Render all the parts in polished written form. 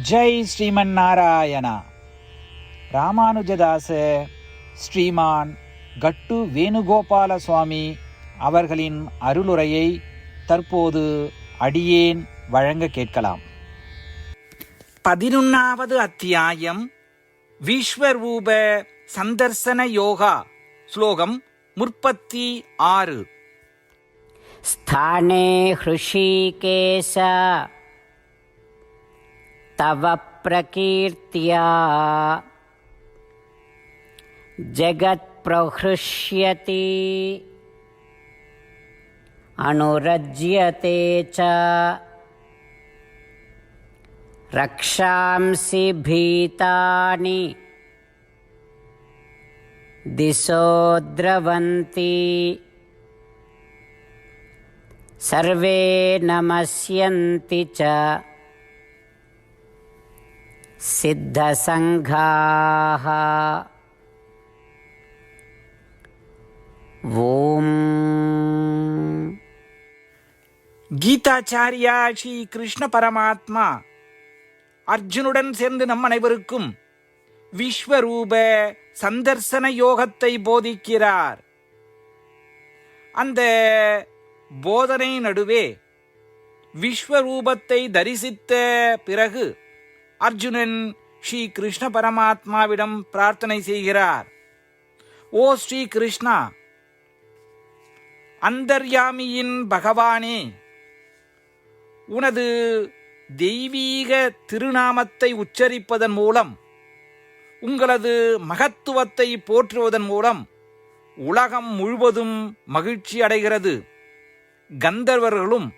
ஜெய் ஸ்ரீமன் நாராயணா. ராமானுஜதாச ஸ்ரீமான் கட்டு வேணுகோபால சுவாமி அவர்களின் அருளுரையை தற்போது அடியேன் வழங்க கேட்கலாம். 11வது அத்தியாயம் விஸ்வரூப சந்தர்சன யோகா. ஸ்லோகம் 36. ஸ்தானே ஹ்ருஷிகேஷ தவ பிரகீர்த்தியா ஜகத் பிரஹ்ருஷ்யதி அனுரஜ்யதே ச ரக்ஷாம்சி பீதானி திசோ த்ரவந்தி சர்வே நமஸ்யந்தி ச சித்தசங்காஹ. ஓம். கீதாச்சாரியா ஸ்ரீ கிருஷ்ண பரமாத்மா அர்ஜுனுடன் சேர்ந்து நம் அனைவருக்கும் விஸ்வரூப சந்தர்சன யோகத்தை போதிக்கிறார். அந்த போதனை நடுவே விஸ்வரூபத்தை தரிசித்த பிறகு அர்ஜுனன் ஸ்ரீ கிருஷ்ண பரமாத்மாவிடம் பிரார்த்தனை செய்கிறார். ஓ ஸ்ரீ கிருஷ்ணா, அந்தர்யாமியின் பகவானே, உனது தெய்வீக திருநாமத்தை உச்சரிப்பதன் மூலம், உங்களது மகத்துவத்தை போற்றுவதன் மூலம் உலகம் முழுவதும் மகிழ்ச்சி அடைகிறது. கந்தர்வர்களும்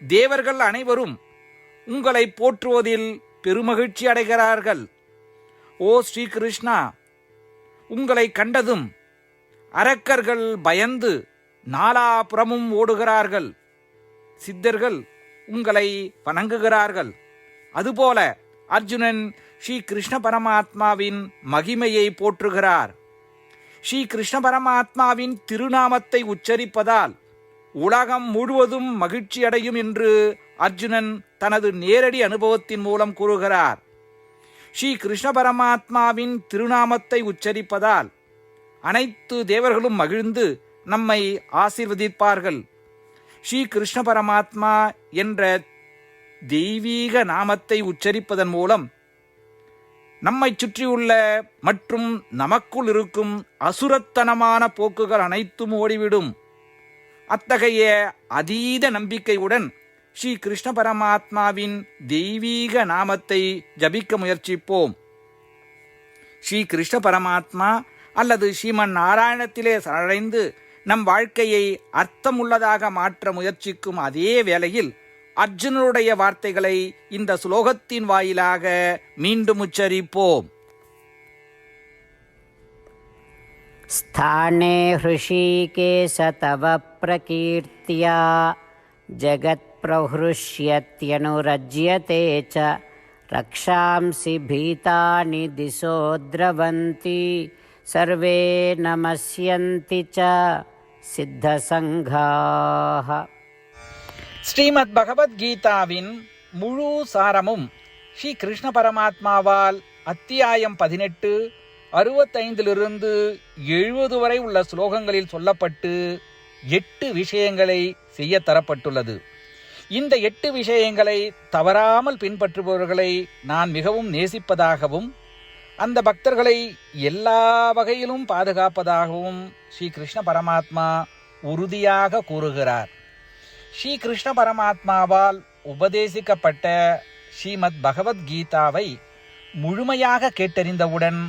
தேவர்கள் அனைவரும் உங்களை போற்றுவதில் பெருமகிழ்ச்சி அடைகிறார்கள். ஓ ஸ்ரீ கிருஷ்ணா, உங்களை கண்டதும் அரக்கர்கள் பயந்து நாலாபுறமும் ஓடுகிறார்கள். சித்தர்கள் உங்களை வணங்குகிறார்கள். அதுபோல அர்ஜுனன் ஸ்ரீ கிருஷ்ண பரமாத்மாவின் மகிமையை போற்றுகிறார். ஸ்ரீ கிருஷ்ண பரமாத்மாவின் திருநாமத்தை உச்சரிப்பதால் உலகம் முழுவதும் மகிழ்ச்சி அடையும் என்று அர்ஜுனன் தனது நேரடி அனுபவத்தின் மூலம் கூறுகிறார். ஸ்ரீ கிருஷ்ண பரமாத்மாவின் திருநாமத்தை உச்சரிப்பதால் அனைத்து தேவர்களும் மகிழ்ந்து நம்மை ஆசீர்வதிப்பார்கள். ஸ்ரீ கிருஷ்ண பரமாத்மா என்ற தெய்வீக நாமத்தை உச்சரிப்பதன் மூலம் நம்மை சுற்றியுள்ள மற்றும் நமக்குள் இருக்கும் அசுரத்தனமான போக்குகள் அனைத்தும் ஓடிவிடும். அத்தகைய அதீத நம்பிக்கையுடன் ஸ்ரீ கிருஷ்ண பரமாத்மாவின் தெய்வீக நாமத்தை ஜபிக்க முயற்சிப்போம். ஸ்ரீ கிருஷ்ண பரமாத்மா அல்லது ஸ்ரீமன் நாராயணத்திலே சரணடைந்து நம் வாழ்க்கையை அர்த்தமுள்ளதாக மாற்ற முயற்சிக்கும் அதே வேளையில் அர்ஜுனனுடைய வார்த்தைகளை இந்த ஸ்லோகத்தின் வாயிலாக மீண்டும் உச்சரிப்போம். ஸ்தானே ஹ்ருஷிகேஷ தவ பிரகீர்த்தியா ஜகத் பிரஹ்ருஷ்யத்யனுரஜ்யதே ச ரக்ஷாம்சி பீதானி திசோ த்ரவந்தி சர்வே நமஸ்யந்தி ச சித்தசங்காஹ. ஸ்ரீமத் பகவத்கீதாவின் முழு சாரமும் ஸ்ரீ கிருஷ்ண பரமாத்மாவால் அத்தியாயம் 18, 65 70 வரை உள்ள ஸ்லோகங்களில் சொல்லப்பட்டு 8 விஷயங்களை செய்ய தரப்பட்டுள்ளது. இந்த 8 விஷயங்களை தவறாமல் பின்பற்றுபவர்களை நான் மிகவும் நேசிப்பதாகவும் அந்த பக்தர்களை எல்லா வகையிலும் பாதுகாப்பதாகவும் ஸ்ரீ கிருஷ்ண பரமாத்மா உறுதியாக கூறுகிறார். ஸ்ரீ கிருஷ்ண பரமாத்மாவால் உபதேசிக்கப்பட்ட ஸ்ரீமத் பகவத்கீதாவை முழுமையாக கேட்டறிந்தவுடன்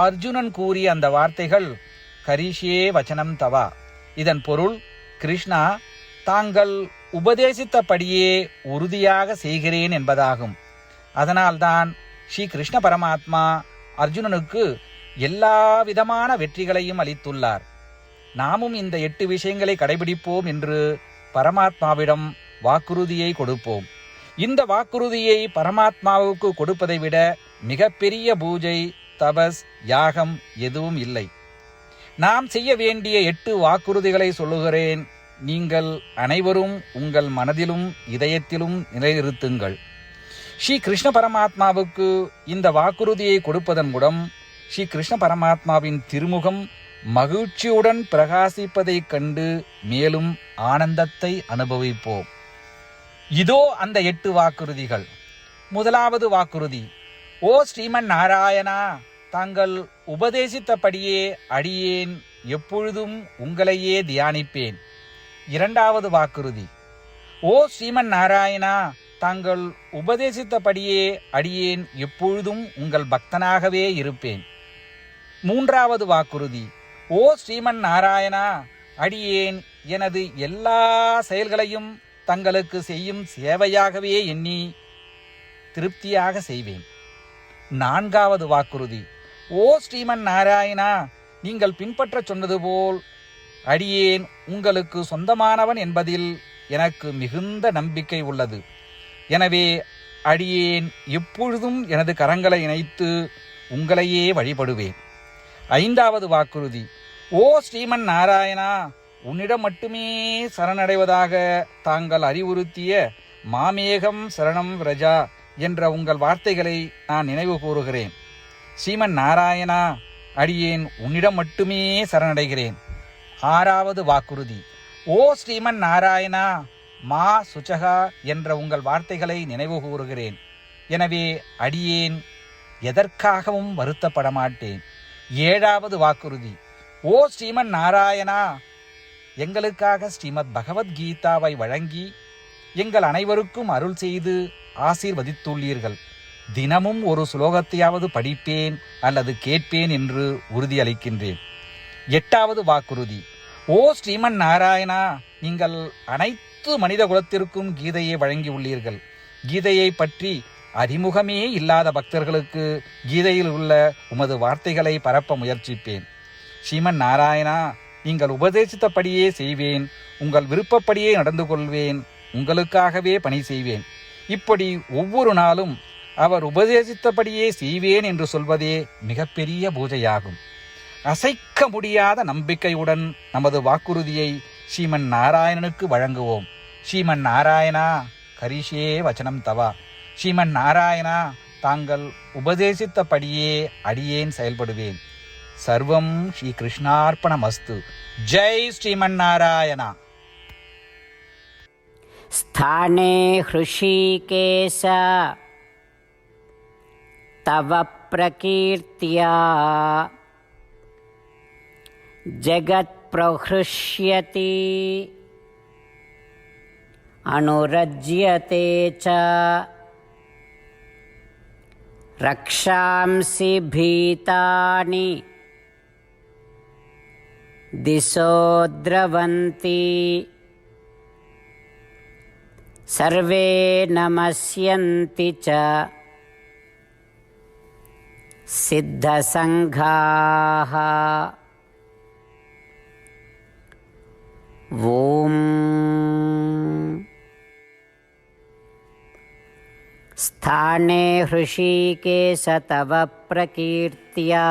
அர்ஜுனன் கூறிய அந்த வார்த்தைகள் கரிஷ்யே வச்சனம் தவா. இதன் பொருள், கிருஷ்ணா, தாங்கள் உபதேசித்தபடியே உறுதியாக செய்கிறேன் என்பதாகும். அதனால்தான் ஸ்ரீ கிருஷ்ண பரமாத்மா அர்ஜுனனுக்கு எல்லா விதமான வெற்றிகளையும் அளித்துள்ளார். நாமும் இந்த 8 விஷயங்களை கடைபிடிப்போம் என்று பரமாத்மாவிடம் வாக்குறுதியை கொடுப்போம். இந்த வாக்குறுதியை பரமாத்மாவுக்கு கொடுப்பதை விட மிகப்பெரிய பூஜை, தபஸ், யாகம் எதுவும் இல்லை. நாம் செய்ய வேண்டிய 8 வாக்குறுதிகளை சொல்லுகிறேன். நீங்கள் அனைவரும் உங்கள் மனதிலும் இதயத்திலும் நிலைநிறுத்துங்கள். ஸ்ரீ கிருஷ்ண பரமாத்மாவுக்கு இந்த வாக்குறுதியை கொடுப்பதன் மூலம் ஸ்ரீ கிருஷ்ண பரமாத்மாவின் திருமுகம் மகிழ்ச்சியுடன் பிரகாசிப்பதைக் கண்டு மேலும் ஆனந்தத்தை அனுபவிப்போம். இதோ அந்த 8 வாக்குறுதிகள். முதலாவது வாக்குறுதி: ஓ ஸ்ரீமன் நாராயணா, தாங்கள் உபதேசித்தபடியே அடியேன் எப்பொழுதும் உங்களையே தியானிப்பேன். இரண்டாவது வாக்குறுதி: ஓ ஸ்ரீமன் நாராயணா, தாங்கள் உபதேசித்தபடியே அடியேன் எப்பொழுதும் உங்கள் பக்தனாகவே இருப்பேன். மூன்றாவது வாக்குறுதி: ஓ ஸ்ரீமன் நாராயணா, அடியேன் எனது எல்லா செயல்களையும் தங்களுக்கு செய்யும் சேவையாகவே எண்ணி திருப்தியாக செய்வேன். நான்காவது வாக்குறுதி: ஓ ஸ்ரீமன் நாராயணா, நீங்கள் பின்பற்ற சொன்னது போல் அடியேன் உங்களுக்கு சொந்தமானவன் என்பதில் எனக்கு மிகுந்த நம்பிக்கை உள்ளது. எனவே அடியேன் எப்பொழுதும் எனது கரங்களை இணைத்து உங்களையே வழிபடுவேன். ஐந்தாவது வாக்குறுதி: ஓ ஸ்ரீமன் நாராயணா, உன்னிடம் மட்டுமே சரணடைவதாக தாங்கள் அறிவுறுத்திய மாமேகம் சரணம் விரஜா என்ற உங்கள் வார்த்தைகளை நான் நினைவு கூறுகிறேன். ஸ்ரீமன் நாராயணா, அடியேன் உன்னிடம் மட்டுமே சரணடைகிறேன். ஆறாவது வாக்குறுதி: ஓ ஸ்ரீமன் நாராயணா, மா சுச்சகா என்ற உங்கள் வார்த்தைகளை நினைவு கூறுகிறேன். எனவே அடியேன் எதற்காகவும் வருத்தப்பட மாட்டேன். ஏழாவது வாக்குறுதி: ஓ ஸ்ரீமன் நாராயணா, எங்களுக்காக ஸ்ரீமத் பகவத்கீதாவை வழங்கி எங்கள் அனைவருக்கும் அருள் செய்து ஆசீர்வதித்துள்ளீர்கள். தினமும் ஒரு ஸ்லோகத்தையாவது படிப்பேன் அல்லது கேட்பேன் என்று உறுதியளிக்கின்றேன். எட்டாவது வாக்குறுதி: ஓ ஸ்ரீமன் நாராயணா, நீங்கள் அனைத்து மனித குலத்திற்கும் கீதையை வழங்கியுள்ளீர்கள். கீதையை பற்றி அறிமுகமே இல்லாத பக்தர்களுக்கு கீதையில் உள்ள உமது வார்த்தைகளை பரப்ப முயற்சிப்பேன். ஸ்ரீமன் நாராயணா, நீங்கள் உபதேசித்தபடியே செய்வேன். உங்கள் விருப்பப்படியே நடந்து கொள்வேன். உங்களுக்காகவே பணி செய்வேன். இப்படி ஒவ்வொரு நாளும் அவர் உபதேசித்தபடியே செய்வேன் என்று சொல்வதே மிகப்பெரிய பூஜையாகும். அசைக்க முடியாத நம்பிக்கையுடன் நமது வாக்குறுதியை ஸ்ரீமன் நாராயணனுக்கு வழங்குவோம். ஸ்ரீமன் நாராயணா, கரிஷே வச்சனம் தவா. ஸ்ரீமன் நாராயணா, தாங்கள் உபதேசித்தபடியே அடியேன் செயல்படுவேன். சர்வம் ஸ்ரீ கிருஷ்ணார்ப்பணமஸ்து. ஜெய் ஸ்ரீமன் நாராயணா. ஸ்தானே ஹ்ருஷீகேஷ தவ பிரகீர்த்தியா ஜகத் பிரஹ்ருஷ்யதி அனுரஜ்யதே ச ரக்ஷாம்சி பீதானி திசோ த்ரவந்தி சர்வே நமஸ்யந்தி ச சித்தசங்காஹ. ஓம் ஸ்தானே ஹ்ருஷீகேஷ தவ பிரகீர்த்தியா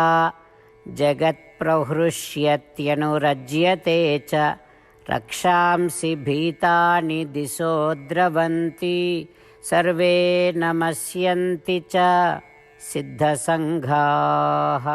ஜகத் பிரஹ்ருஷ்யத்யனுரஜ்யதே ச ரக்ஷாம்சி பீதானி திசோ த்ரவந்தி சர்வே நமஸ்யந்தி ச சித்தசங்காஹ.